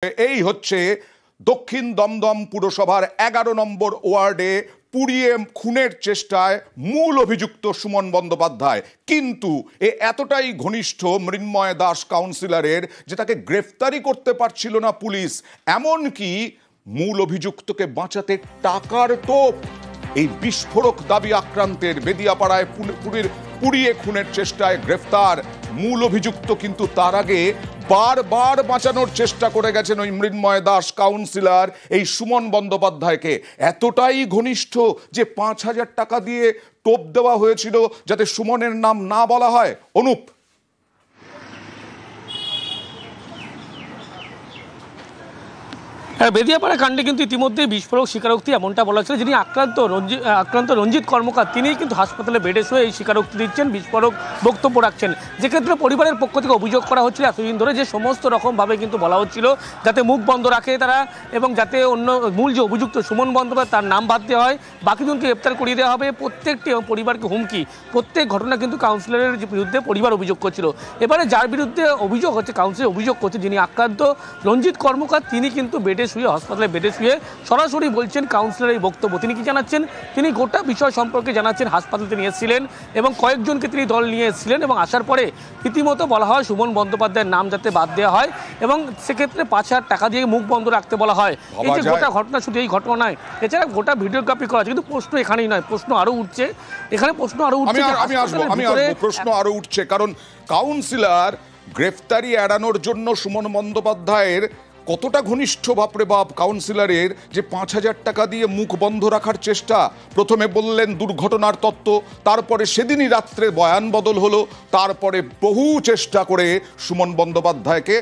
এই হচ্ছে দক্ষিণ দমদম পুরসভার 11 নম্বর ওয়ার্ডে পুড়িয়ে খুনের চেষ্টায় মূল অভিযুক্ত সুমন বন্দ্যোপাধ্যায়। কিন্তু এতটাই ঘনিষ্ঠ মৃন্ময় দাস কাউন্সিলরের যে তাকে গ্রেফতারি করতে পারছিল না পুলিশ। এমনকি মূল অভিযুক্তকে বাঁচাতে টাকার টোপ। এই বিস্ফোরক দাবি আক্রান্তের বেদিয়াপাড়ায় পুড়িয়ে খুনের চেষ্টায় গ্রেফতার মূল অভিযুক্ত, কিন্তু তার আগে বারবার বাঁচানোর চেষ্টা করে গেছেন ওই মৃন্ময় দাস কাউন্সিলর এই সুমন বন্দ্যোপাধ্যায়কে। এতটাই ঘনিষ্ঠ যে 5,000 টাকা দিয়ে টোপ দেওয়া হয়েছিল যাতে সুমনের নাম না বলা হয়। অনুপ, বেদিয়াপাড়া কাণ্ডে কিন্তু ইতিমধ্যেই বিস্ফোরক স্বীকারোক্তি এমনটা বলা হচ্ছে। যিনি আক্রান্ত রঞ্জিত কর্মকার, তিনিই কিন্তু হাসপাতালে বেডে শুয়ে এই স্বীকারোক্তি দিচ্ছেন, বিস্ফোরক বক্তব্য রাখছেন। যেক্ষেত্রে পরিবারের পক্ষ থেকে অভিযোগ করা হচ্ছিল এতদিন ধরে যে সমস্ত রকমভাবে কিন্তু বলা হচ্ছিল যাতে মুখ বন্ধ রাখে তারা, এবং যাতে অন্য মূল যে অভিযুক্ত সুমন বন্দ্যোপাধ্যায় তার নাম বাদ দেওয়া হয়, বাকিজনকে গ্রেপ্তার করিয়ে দেওয়া হবে, প্রত্যেকটি পরিবারকে হুমকি। প্রত্যেক ঘটনা কিন্তু কাউন্সিলরের বিরুদ্ধে পরিবার অভিযোগ করছিল। এবারে যার বিরুদ্ধে অভিযোগ হচ্ছে, কাউন্সিলর অভিযোগ করছে, যিনি আক্রান্ত রঞ্জিত কর্মকার, তিনি কিন্তু বেডে শুয়ে, হাসপাতালে বেডে শুয়ে সরাসরি বলছেন কাউন্সিলরের এই বক্তব্য। তিনি কি জানাচ্ছেন? তিনি গোটা বিষয় সম্পর্কে জানাচ্ছেন। হাসপাতালে তিনি এসেছিলেন এবং কয়েকজনকে তিনি দল নিয়ে এসেছিলেন, এবং আসার পরে রীতিমতো বলা হয় সুমন বন্দ্যোপাধ্যায়ের নাম যাতে বাদ দেওয়া হয়, এবং সেক্ষেত্রে 5,000 টাকা দিয়ে মুখ বন্ধ রাখতে বলা হয়। এই যে গোটা ঘটনা, শুধু এই ঘটনা নয়, এছাড়া গোটা ভিডিওগ্রাফি করা আছে। কিন্তু প্রশ্ন এখানেই নয়, প্রশ্ন আরো উঠছে, এখানে প্রশ্ন আরো উঠছে। প্রশ্ন আরো উঠছে কারণ কাউন্সিলর গ্রেফতারি এড়ানোর জন্য সুমন বন্দ্যোপাধ্যায়ের কতটা ঘনিষ্ঠ বাপরে বাপ কাউন্সিলরের যে 5,000 টাকা দিয়ে মুখ বন্ধ রাখার চেষ্টা। প্রথমে বললেন দুর্ঘটনার তত্ত্ব, তারপরে সেদিনই রাত্রে বয়ান বদল হলো, তারপরে বহু চেষ্টা করে সুমন বন্দ্যোপাধ্যায়কে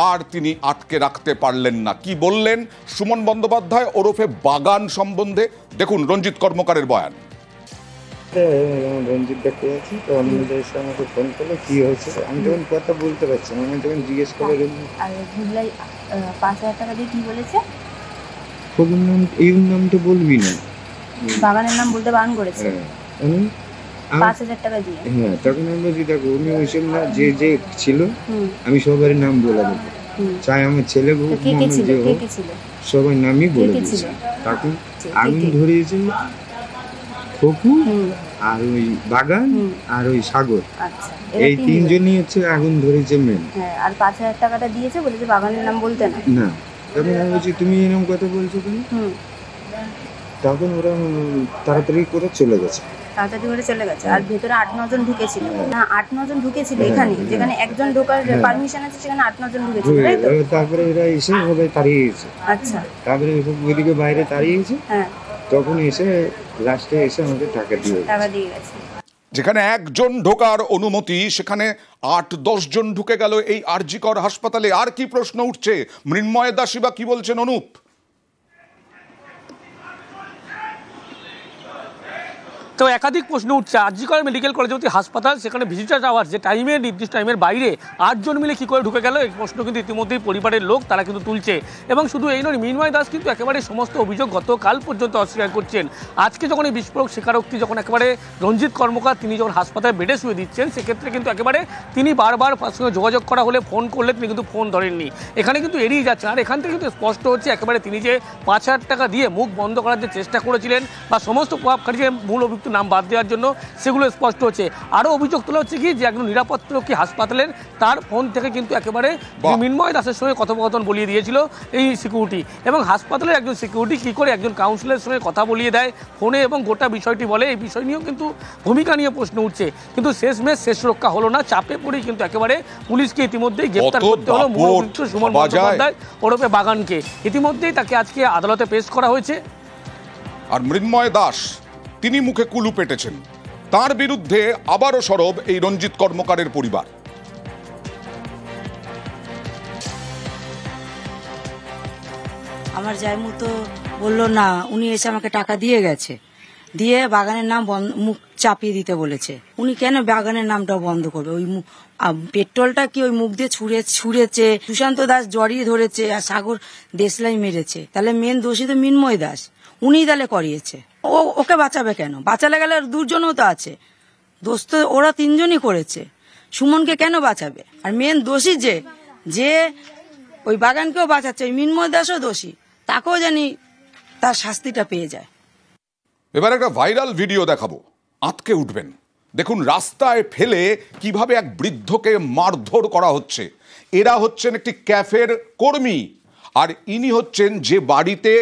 আর তিনি আটকে রাখতে পারলেন না। কি বললেন সুমন বন্দ্যোপাধ্যায় ওরফে বাগান সম্বন্ধে? দেখুন রঞ্জিত কর্মকারের বয়ান। রঞ্জিত দেখতে যাচ্ছি তো অনিন্দিতা এসে আমাকে ফোন করলো, কি হয়েছে? আমি তখন কথা বলতে পারছি না, আমি তখন জিজ্ঞেস করে 5,000 টাকা দিয়ে কি বলেছে? কবির নাম, এই নাম তো বলবি না, বাগানের নাম বলতে বারণ করেছে। 5,000 টাকা দিয়ে। হ্যাঁ, তখন আমি বলছি দেখো উনি ওইসব না, যে যে ছিল আমি সবার নাম বলে দেবো, চাই আমার ছেলে হোক সবার নামই বলে দিয়েছি। তখন আগুন ধরিয়েছে খোকু আর ওই বাগান আর ওই সাগর, এই তিনজনই হচ্ছে আগুন ধরেছে মেন। আর 5,000 টাকাটা দিয়েছে, বলেছে বাগানের নাম বলতে না। না, তখন আমি বলছি তুমি এরকম কথা বলছো কেন? তখন ওরা তাড়াতাড়ি করে চলে গেছে, আর ভেতরে 8-9 জন ঢুকেছিল। না, 8-9 জন ঢুকেছিল এখানে, যেখানে একজন ঢোকার পারমিশন আছে সেখানে 8-9 জন ঢুকেছিল, তাই তো? তারপরে এরা এসে ওদের তাড়িয়ে গেছে। আচ্ছা, তারপরে ওইদিকে বাইরে তাড়িয়ে গেছে। হ্যাঁ, তখন এসে লাস্টে এসে আমাকে টাকা দিয়ে গেছে। যেখানে একজন ঢোকার অনুমতি সেখানে 8-10 জন ঢুকে গেল এই আরজিকর হাসপাতালে। আর কি প্রশ্ন উঠছে? মৃন্ময় দাসী বা কি বলছেন অনুপ? তো একাধিক প্রশ্ন উঠছে। আরজিকর মেডিকেল কলেজ হাসপাতাল, সেখানে ভিজিটার আওয়ার যে টাইমের, নির্দিষ্ট টাইমের বাইরে 8 জন মিলে কী করে ঢুকে গেল, এই প্রশ্ন কিন্তু ইতিমধ্যেই পরিবারের লোক তারা কিন্তু তুলছে। এবং শুধু এই নয়, মৃন্ময় দাস কিন্তু একেবারে সমস্ত অভিযোগ গতকাল পর্যন্ত অস্বীকার করছেন। আজকে যখন এই বিস্ফোরক স্বীকারোক্তি যখন একেবারে রঞ্জিত কর্মকার তিনি যখন হাসপাতালে বেডে শুয়ে দিচ্ছেন, সেক্ষেত্রে কিন্তু একেবারে তিনি বারবার তার সঙ্গে যোগাযোগ করা হলে, ফোন করলে তিনি কিন্তু ফোন ধরেননি, এখানে কিন্তু এড়িয়ে যাচ্ছেন। আর এখান থেকে কিন্তু স্পষ্ট হচ্ছে একেবারে তিনি যে 5,000 টাকা দিয়ে মুখ বন্ধ করার যে চেষ্টা করেছিলেন বা সমস্ত প্রভাবকারী মূল অভিযুক্ত নাম বাদ দেওয়ার জন্য, সেগুলো স্পষ্ট হচ্ছে। আরও অভিযোগ তোলা হচ্ছে কি যে একজন নিরাপত্তরক্ষী হাসপাতালের, তার ফোন থেকে কিন্তু একেবারে মৃন্ময় দাসের সঙ্গে কথোপকথন বলিয়ে দিয়েছিল এই সিকিউরিটি, এবং হাসপাতালের একজন সিকিউরিটি কী করে একজন কাউন্সিলরের সঙ্গে কথা বলিয়ে দেয় ফোনে এবং গোটা বিষয়টি বলে, এই বিষয় নিয়েও কিন্তু ভূমিকা নিয়ে প্রশ্ন উঠছে। কিন্তু শেষমেশ শেষ রক্ষা হলো না, চাপে পড়েই কিন্তু একেবারে পুলিশকে ইতিমধ্যেই গ্রেপ্তার করতে হলো মূল অভিযুক্ত সুমন বন্দ্যোপাধ্যায় ওরফে বাগানকে। ইতিমধ্যেই তাকে আজকে আদালতে পেশ করা হয়েছে। আর মৃন্ময় দাস তিনি মুখে কুলু পেটেছেন, তার বিরুদ্ধে আবারও সরব এই রঞ্জিত কর্মকারের পরিবার। আমার জায়মু তো বললো না, উনি এসে আমাকে টাকা দিয়ে গেছে, দিয়ে বাগানের নাম মুখ চাপিয়ে দিতে বলেছে। উনি কেন বাগানের নামটাও বন্ধ করবে? ওই পেট্রোলটা কি ওই মুখ দিয়ে ছুঁড়েছে, সুশান্ত দাস জড়িয়ে ধরেছে, আর সাগর দেশলাই মেরেছে, তাহলে মেন দোষী তো মৃন্ময় দাস, উনিই তাহলে করিয়েছে। ওকে বাঁচাবে কেন? বাঁচালে গেলে দুজনও তো আছে, দোষ তো ওরা তিনজনই করেছে, সুমনকে কেন বাঁচাবে? আর মেন দোষী যে ওই বাগানকেও বাঁচাচ্ছে, ওই মিন্ময় দাসও দোষী, তাকেও জানি তার শাস্তিটা পেয়ে যায়। এবার একটা ভাইরাল ভিডিও দেখাবো, আঁতকে উঠবেন। দেখুন রাস্তায় ফেলে কিভাবে এক বৃদ্ধকে মারধর করা হচ্ছে। এরা হচ্ছেন একটি ক্যাফের কর্মী, আর ইনি হচ্ছেন যে বাড়িতে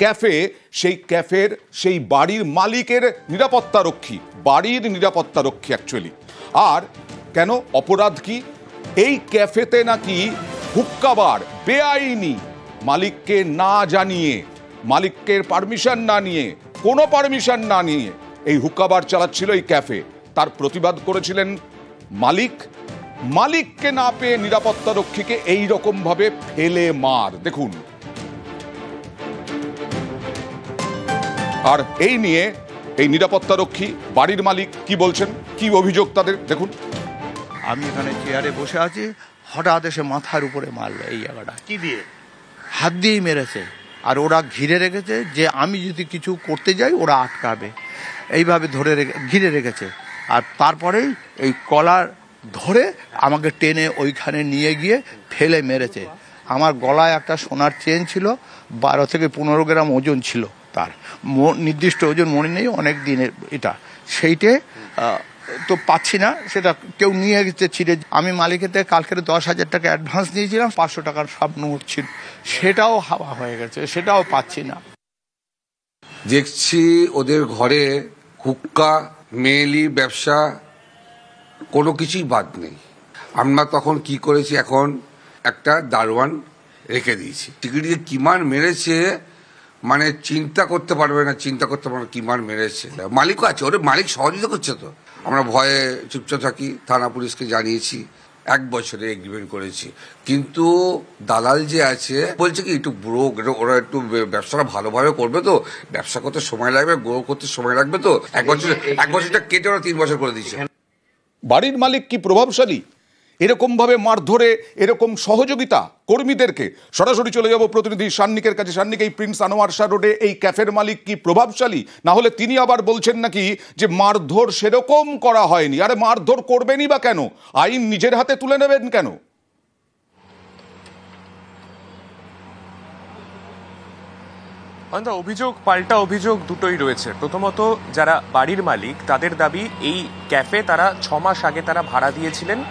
ক্যাফে, সেই ক্যাফের সেই বাড়ির মালিকের নিরাপত্তা রক্ষী, বাড়ির নিরাপত্তা রক্ষী অ্যাকচুয়ালি। আর কেন অপরাধ কি? এই ক্যাফেতে নাকি হুক্কাবার বেআইনি, মালিককে না জানিয়ে, মালিককে পারমিশন না নিয়ে, কোনো পারমিশন না নিয়ে এই হুক্কাবার চালাচ্ছিল এই ক্যাফে। তার প্রতিবাদ করেছিলেন মালিক। মালিককে না পেয়ে নিরাপত্তা রক্ষীকে এই রকম ভাবে ফেলে মার। দেখুন, আর এই নিয়ে এই নিরাপত্তা রক্ষী বাড়ির মালিক কি বলছেন, কি অভিযোগ তাদের দেখুন। আমি এখানে চেয়ারে বসে আছি, হঠাৎ এসে মাথার উপরে মারলো এই জায়গাটা। কি দিয়ে? হাত দিয়েই মেরেছে। আর ওরা ঘিরে রেখেছে যে আমি যদি কিছু করতে যাই ওরা আটকাবে, এইভাবে ধরে ঘিরে রেখেছে। আর তারপরেই এই কলার ধরে আমাকে টেনে ওইখানে নিয়ে গিয়ে ফেলে মেরেছে। আমার গলায় একটা সোনার চেন ছিল, 12 থেকে 15 গ্রাম ওজন ছিল, তার নির্দিষ্ট ওজন মনে নেই, অনেক দিনের এটা। সেইটে তো পাচ্ছি না, সেটা কেউ নিয়ে গেছে ছিঁড়ে। আমি মালিকের থেকে কালকে 10,000 টাকা অ্যাডভান্স নিয়েছিলাম, 500 টাকার সব নোট ছিল, সেটাও হাওয়া হয়ে গেছে, সেটাও পাচ্ছি না। দেখছি ওদের ঘরে হুক্কা, মেয়েলি ব্যবসা, কোনো কিছুই বাদ নেই। আমরা তখন কি করেছি, এখন একটা দারোয়ান রেখে দিয়েছি। সিকিউরিটি কি মার মেরেছে মানে চিন্তা করতে পারবে না, কি মার মেরেছে। মালিকও আছে, ওর মালিক সহযোগিতা করছে। তো আমরা ভয়ে চুপচাপ থাকি, থানা পুলিশকে জানিয়েছি, 1 বছরে এগ্রিমেন্ট করেছি। কিন্তু দালাল যে আছে বলছে কি একটু ব্রোক, ওরা একটু ব্যবসাটা ভালোভাবে করবে, তো ব্যবসা করতে সময় লাগবে, গ্রো করতে সময় লাগবে, তো 1 বছরটা কেটে ওরা 3 বছর করে দিচ্ছে। বাড়ির মালিক কি প্রভাবশালী? এরকম ভাবে মারধরে, এরকম সহযোগিতা কর্মীদেরকে। সরাসরি চলে যাব প্রতিনিধি সান্নিকের কাছে। সান্নিক, এই প্রিন্স আনোয়ার শাহ রোডে এই ক্যাফের মালিক কি প্রভাবশালী? না হলে তিনি আবার বলছেন নাকি যে মারধর সেরকম করা হয়নি। আরে মারধর করবেনই বা কেন? আইন নিজের হাতে তুলে নেবেন কেন? অভিযোগ পাল্টা অভিযোগ দুটোই রয়েছে। প্রথমত যারা বাড়ির মালিক তাদের দাবি এই ক্যাফে তারা 6 মাস আগে তারা ভাড়া দিয়েছিলেন,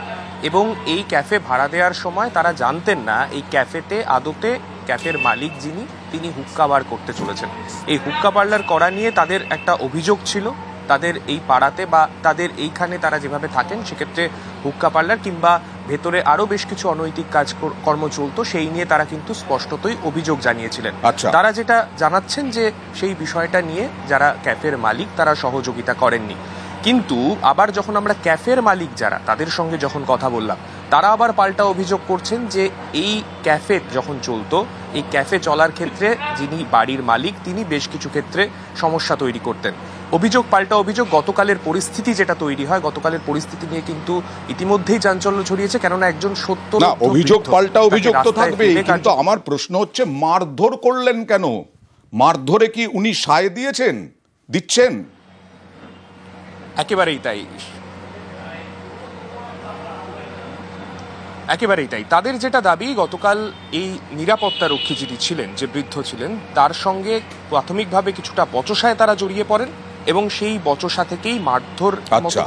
এবং এই ক্যাফে ভাড়া দেওয়ার সময় তারা জানতেন না এই ক্যাফেতে আদতে ক্যাফের মালিক যিনি তিনি হুক্কা বার করতে চলেছেন। এই হুক্কা পার্লার করা নিয়ে তাদের একটা অভিযোগ ছিল, তাদের এই পাড়াতে বা তাদের এইখানে তারা যেভাবে থাকেন সেক্ষেত্রে হুক্কা পার্লার কিংবা ভেতরে আরো বেশ কিছু অনৈতিক কাজকর্ম চলতো, সেই নিয়ে তারা কিন্তু স্পষ্টতই অভিযোগ জানিয়েছিলেন। তারা যেটা জানাচ্ছেন যে সেই বিষয়টা নিয়ে যারা ক্যাফের মালিক তারা সহযোগিতা করেননি। কিন্তু আবার যখন আমরা ক্যাফের মালিক যারা তাদের সঙ্গে যখন কথা বললাম, তারা আবার পাল্টা অভিযোগ করছেন যে এই ক্যাফে যখন চলতো, এই ক্যাফে চলার ক্ষেত্রে যিনি বাড়ির মালিক তিনি বেশ কিছু ক্ষেত্রে সমস্যা তৈরি করতেন। অভিযোগ পাল্টা অভিযোগ। গতকালের পরিস্থিতি যেটা তৈরি হয়, গতকালের পরিস্থিতি নিয়ে কিন্তু ইতিমধ্যেই চাঞ্চল্য ছড়িয়েছে, কেননা একজন সত্য অভিযোগ পাল্টা অভিযোগ তো থাকবেই, কিন্তু আমার প্রশ্ন হচ্ছে মারধর করলেন কেন? মারধরে কি উনি সায় দিচ্ছেন? একেবারেই তাই, একেবারেই তাই। তাদের যেটা দাবি, গতকাল এই নিরাপত্তা রক্ষী যিনি ছিলেন, যে বৃদ্ধ ছিলেন, তার সঙ্গে প্রাথমিকভাবে কিছুটা বচসায় তারা জড়িয়ে পড়েন এবং সেই বচসা থেকেই মারধর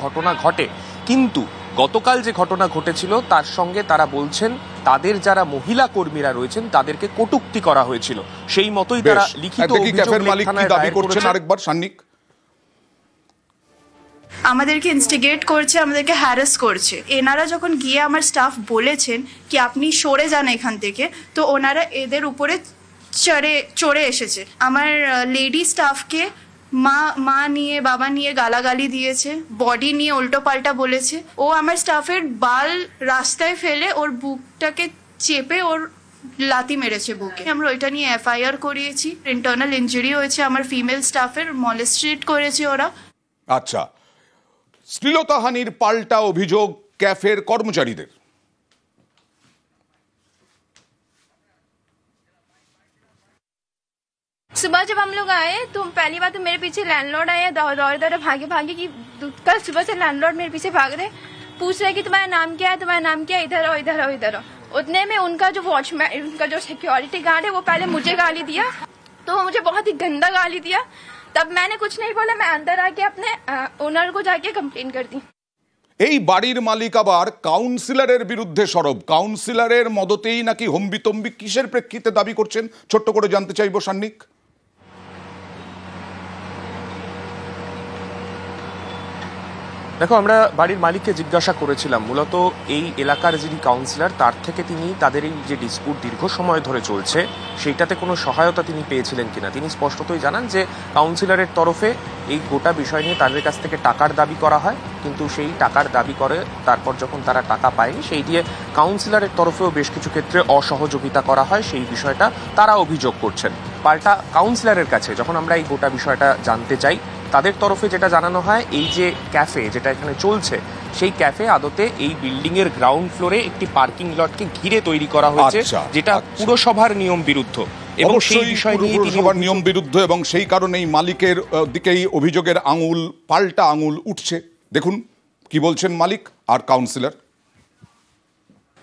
ঘটনা ঘটে। কিন্তু গতকাল যে ঘটনা ঘটেছিল তার সঙ্গে তারা বলছেন তাদের যারা মহিলা কর্মীরা রয়েছেন তাদেরকে কটূক্তি করা হয়েছিল, সেই মতোই তারা লিখিত আরেকবার সান্নিক আমাদেরকে ইনস্টিগেট করছে, আমাদেরকে হ্যারাস করছে। এনারা যখন গিয়ে আমার স্টাফ বলেছেন কি আপনি সরে যান এখান থেকে, তো ওনারা এদের উপরে চড়ে এসেছে। আমার লেডি স্টাফকে মা নিয়ে বাবা নিয়ে গালাগালি দিয়েছে, বডি নিয়ে উল্টো পাল্টা বলেছে। ও আমার স্টাফের বাল রাস্তায় ফেলে ওর বুকটাকে চেপে ওর লাথি মেরেছে বুকে। আমরা ওইটা নিয়ে FIR করিয়েছি। ইন্টারনাল ইনজুরি হয়েছে আমার ফিমেল স্টাফের, মলেস্টেট করেছে ওরা। আচ্ছা, শ্লীলতাহানির পাল্টা অভিযোগ ক্যাফের কর্মচারীদের। सुबह जब हम लोग आए तो पहली बात तो मेरे पीछे लैंडलॉर्ड आए, दौड़े भागे कि कल सुबह से लैंडलॉर्ड मेरे पीछे भाग रहे, पूछ रहे कि तुम्हारा नाम क्या है, तुम्हारा नाम क्या है, इधर आओ इधर आओ इधर आओ। उतने में उनका जो वॉचमैन, उनका जो सिक्योरिटी गार्ड है वो पहले मुझे गाली दिया, तो वो मुझे बहुत ही गंदा गाली दिया। तब मैंने कुछ नहीं बोला, मैं अंदर आके अपने ओनर को जाके कंप्लेन कर दी। এই বাড়ির মালিক আবার কাউন্সিলরের বিরুদ্ধে সরব। কাউন্সিলরের মদতেই নাকি হম্বিতম্বি, কিসের প্রেক্ষিতে দাবি করছেন ছোট্ট করে জানতে চাইবো সান্নিক। দেখো, আমরা বাড়ির মালিককে জিজ্ঞাসা করেছিলাম, মূলত এই এলাকার যিনি কাউন্সিলর তার থেকে তিনি তাদের এই যে ডিসপুট দীর্ঘ সময় ধরে চলছে সেইটাতে কোনো সহায়তা তিনি পেয়েছিলেন কিনা। তিনি স্পষ্টতই জানান যে কাউন্সিলরের তরফে এই গোটা বিষয় নিয়ে তাদের কাছ থেকে টাকার দাবি করা হয়, কিন্তু সেই টাকার দাবি করে তারপর যখন তারা টাকা পায়নি সেই দিয়ে কাউন্সিলরের তরফেও বেশ কিছু ক্ষেত্রে অসহযোগিতা করা হয়, সেই বিষয়টা তারা অভিযোগ করছেন। পাল্টা কাউন্সিলরের কাছে যখন আমরা এই গোটা বিষয়টা জানতে চাই, তাদের তরফে যেটা জানানো হয়, এই যে ক্যাফে যেটা এখানে চলছে সেই ক্যাফে আদতে এই বিল্ডিং এর গ্রাউন্ড ফ্লোরে একটি পার্কিং লটকে ঘিরে তৈরি করা হয়েছে, যেটা পুরসভার নিয়ম বিরুদ্ধ এবং সেই বিষয় নিয়ে পুরসভার নিয়ম বিরুদ্ধ, এবং সেই কারণেই মালিকের দিকেই অভিযোগের আঙুল, পাল্টা আঙুল উঠছে। দেখুন কি বলছেন মালিক আর কাউন্সিলর।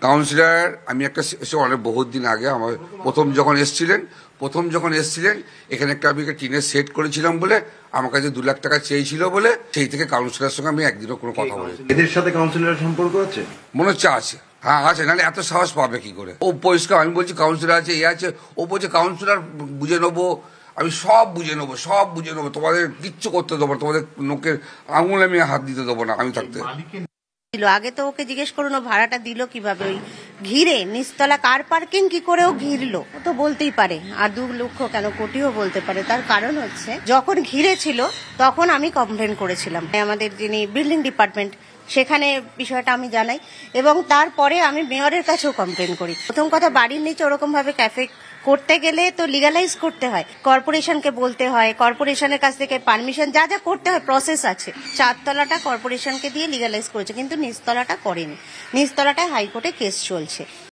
কাউন্সিলর আমি একটা অনেক বহুত দিন আগে আমার প্রথম যখন এসছিলেন এখানে একটা আমি টিনের সেট করেছিলাম বলে আমার কাছে 2 লাখ টাকা চেয়েছিল বলে সেই থেকে কাউন্সিলরের সঙ্গে আমি একদিনও কোনো কথা বলি। এদের সাথে কাউন্সিলরের সম্পর্ক আছে মনে হচ্ছে আছে, হ্যাঁ আছে, নাহলে এত সাহস পাবে কি করে? ও পরিষ্কার, আমি বলছি কাউন্সিলর আছে, আছে, ও বলছে কাউন্সিলর বুঝে নেবো, আমি সব বুঝে নেবো, তোমাদের কিচ্ছু করতে দেবো না, তোমাদের নোকের আঙুল আমি হাত দিতে দেবো না আমি থাকতে। আগে তো ওকে জিজ্ঞেস করুন ভাড়াটা দিল কিভাবে, ওই ঘিরে নিচতলা কার পার্কিং কি করে ও ঘিরলো, ও তো বলতেই পারে, আর 2 লক্ষ কেন কোটিও বলতে পারে। তার কারণ হচ্ছে যখন ঘিরে ছিল তখন আমি কমপ্লেন করেছিলাম আমাদের যিনি বিল্ডিং ডিপার্টমেন্ট, সেখানে বিষয়টা আমি জানাই এবং তারপরে আমি মেয়রের কাছেও কমপ্লেন করি। প্রথম কথা, বাড়ির নিচে ওরকম ভাবে ক্যাফে করতে গেলে তো লিগালাইজ করতে হয়, কর্পোরেশনকে বলতে হয়, কর্পোরেশনের কাছ থেকে পারমিশন যা যা করতে হয় প্রসেস আছে। 4 তলাটা কর্পোরেশনকে দিয়ে লিগালাইজ করেছে, কিন্তু নিচতলাটা করেনি। নিচতলাটায় হাইকোর্টে কেস চলছে।